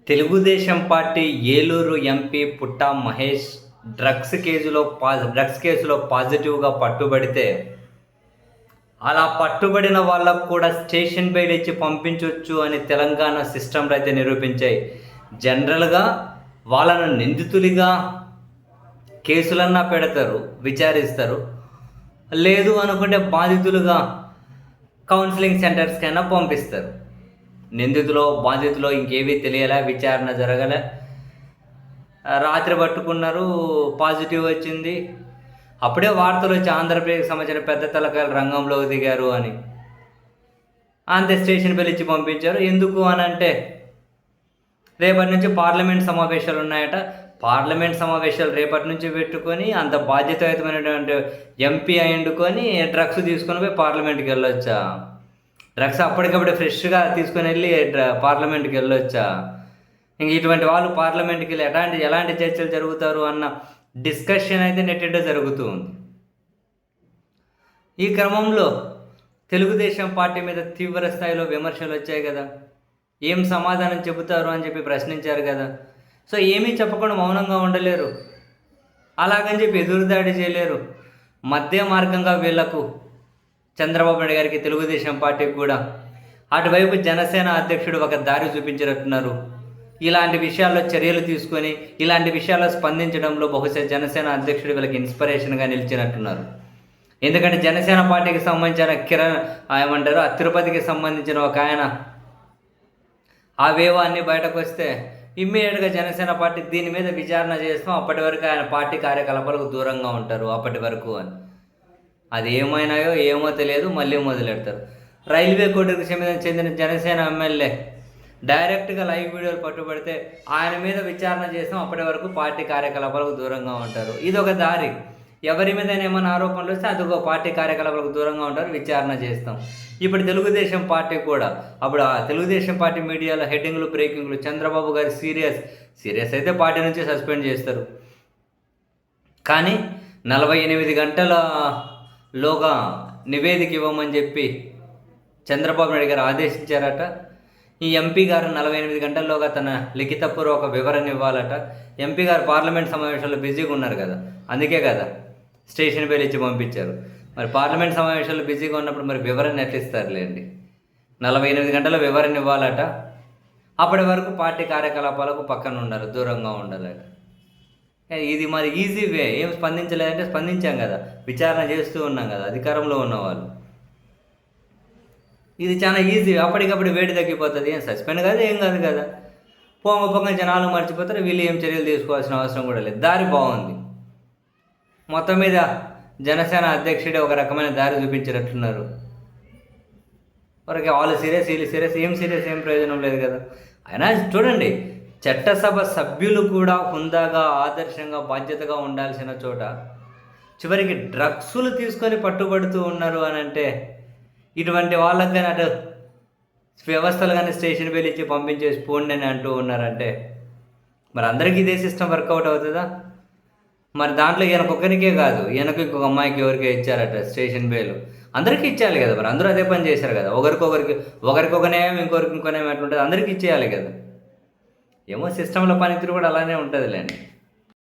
Telugu Desam party Eluru MP పుట్టా Mahesh drugs కేసులో పాజిటివ్గా పట్టుబడితే అలా పట్టుబడిన వాళ్ళకు కూడా స్టేషన్ బెయిల్ ఇచ్చి పంపించవచ్చు అని తెలంగాణ సిస్టంలో అయితే నిరూపించాయి. జనరల్గా వాళ్ళను నిందితులుగా కేసులన్నా పెడతారు, విచారిస్తారు. లేదు అనుకుంటే బాధితులుగా కౌన్సిలింగ్ సెంటర్స్కైనా పంపిస్తారు. బాధితులో ఇంకేవీ తెలియలే, విచారణ జరగలే. రాత్రి పట్టుకున్నారు, పాజిటివ్ వచ్చింది. అప్పుడే వార్తలు వచ్చి ఆంధ్రప్రదేశ్కి సంబంధించిన పెద్ద తలకాయలు రంగంలోకి దిగారు అని. అంతే, స్టేషన్ బెయిల్ ఇచ్చి పంపించారు. ఎందుకు అని అంటే రేపటి నుంచి పార్లమెంట్ సమావేశాలు ఉన్నాయట. పార్లమెంట్ సమావేశాలు రేపటి నుంచి పెట్టుకొని అంత బాధ్యతాయుతమైనటువంటి ఎంపీ అయిండుకొని డ్రగ్స్ తీసుకొని పోయి పార్లమెంట్కి వెళ్ళొచ్చా? డ్రగ్స్ అప్పటికప్పుడు ఫ్రెష్గా తీసుకొని వెళ్ళి పార్లమెంట్కి వెళ్ళొచ్చా? ఇంక ఇటువంటి వాళ్ళు పార్లమెంట్కి వెళ్ళి ఎలాంటి చర్చలు జరుగుతారు అన్న డిస్కషన్ అయితే నెట్టింట జరుగుతూ ఉంది. ఈ క్రమంలో తెలుగుదేశం పార్టీ మీద తీవ్ర స్థాయిలో విమర్శలు వచ్చాయి కదా. ఏం సమాధానం చెబుతారు అని చెప్పి ప్రశ్నించారు కదా. సో ఏమీ చెప్పకుండా మౌనంగా ఉండలేరు, అలాగని చెప్పి ఎదురుదాడి చేయలేరు. మధ్య మార్గంగా వీళ్లకు చంద్రబాబు నాయుడు గారికి, తెలుగుదేశం పార్టీకి కూడా అటువైపు జనసేన అధ్యక్షుడు ఒక దారి చూపించినట్టున్నారు. ఇలాంటి విషయాల్లో చర్యలు తీసుకొని ఇలాంటి విషయాల్లో స్పందించడంలో బహుశా జనసేన అధ్యక్షుడు వీళ్ళకి ఇన్స్పిరేషన్గా నిలిచినట్టున్నారు. ఎందుకంటే జనసేన పార్టీకి సంబంధించిన తిరుపతికి సంబంధించిన ఒక ఆయన అవేవో అన్నీ బయటకు వస్తే ఇమ్మీడియట్గా జనసేన పార్టీ దీని మీద విచారణ చేస్తాం, అప్పటి వరకు ఆయన పార్టీ కార్యకలాపాలకు దూరంగా ఉంటారు అప్పటి వరకు అని. అది ఏమైనాయో ఏమో తెలియదు, మళ్ళీ మొదలెడతారు. రైల్వే కోర్టుకు చెందిన జనసేన ఎమ్మెల్యే డైరెక్ట్గా లైవ్ వీడియోలు పట్టుబడితే ఆయన మీద విచారణ చేస్తాం, అప్పటి వరకు పార్టీ కార్యకలాపాలకు దూరంగా ఉంటారు. ఇదొక దారి. ఎవరి మీద ఏమైనా ఆరోపణలు వస్తే అదొక పార్టీ కార్యకలాపాలకు దూరంగా ఉంటారు, విచారణ చేస్తాం. ఇప్పుడు తెలుగుదేశం పార్టీ కూడా అప్పుడు ఆ తెలుగుదేశం పార్టీ మీడియాలో హెడ్డింగ్లు, బ్రేకింగ్లు, చంద్రబాబు గారు సీరియస్ అయితే పార్టీ నుంచి సస్పెండ్ చేస్తారు. కానీ 48 గంటలలోగా నివేదిక ఇవ్వమని చెప్పి చంద్రబాబు నాయుడు గారు ఆదేశించారట. ఈ ఎంపీ గారు 48 గంటల్లోగా తన లిఖితపూర్వక వివరణ ఇవ్వాలట. ఎంపీ గారు పార్లమెంట్ సమావేశాల్లో బిజీగా ఉన్నారు కదా, అందుకే కదా స్టేషన్ బెయిల్ ఇచ్చి పంపించారు. మరి పార్లమెంట్ సమావేశాల్లో బిజీగా ఉన్నప్పుడు మరి వివరణ ఎట్లా ఇస్తారులేండి. 48 గంటల వివరణ ఇవ్వాలట. అప్పటి వరకు పార్టీ కార్యకలాపాలకు పక్కన ఉండాలి, దూరంగా ఉండాలట. ఇది మరి ఈజీ వే. ఏం స్పందించలేదంటే స్పందించాం కదా, విచారణ చేస్తూ ఉన్నాం కదా అధికారంలో ఉన్నవాళ్ళు. ఇది చాలా ఈజీ, అప్పటికప్పుడు వేడి తగ్గిపోతుంది. ఏం సస్పెండ్ కాదు, ఏం కాదు కదా. పోంగ జనాలు మర్చిపోతారు, వీళ్ళు ఏం చర్యలు తీసుకోవాల్సిన అవసరం కూడా లేదు. దారి బాగుంది. మొత్తం మీద జనసేన అధ్యక్షుడే ఒక రకమైన దారి చూపించినట్లున్నారు. వరకు వాళ్ళు సీరియస్, వీళ్ళు సీరియస్, ఏం ప్రయోజనం లేదు కదా. అయినా చూడండి, చట్టసభ సభ్యులు కూడా హుందాగా, ఆదర్శంగా, బాధ్యతగా ఉండాల్సిన చోట చివరికి డ్రగ్స్లు తీసుకొని పట్టుబడుతూ ఉన్నారు అని అంటే ఇటువంటి వాళ్ళకి కానీ అటు వ్యవస్థలు కానీ స్టేషన్ బెయిల్ ఇచ్చి పంపించేసి పోండి అని అంటూ ఉన్నారంటే మరి అందరికీ ఇదే సిస్టమ్ వర్కౌట్ అవుతుందా? మరి దాంట్లో ఈయనకొక్కరికే కాదు, ఈయనకు ఇంకొక అమ్మాయికి ఎవరికే ఇచ్చారట స్టేషన్ బెయిల్. అందరికీ ఇచ్చేయాలి కదా. మరి అందరూ అదే పని చేశారు కదా. ఒకరికి న్యాయం, ఇంకొకరికి ఇంకో న్యాయం ఎట్లుంటుంది, అందరికీ ఇచ్చేయాలి కదా. ఏమో సిస్టంలో పనితీరు కూడా అలానే ఉంటుందిలేండి.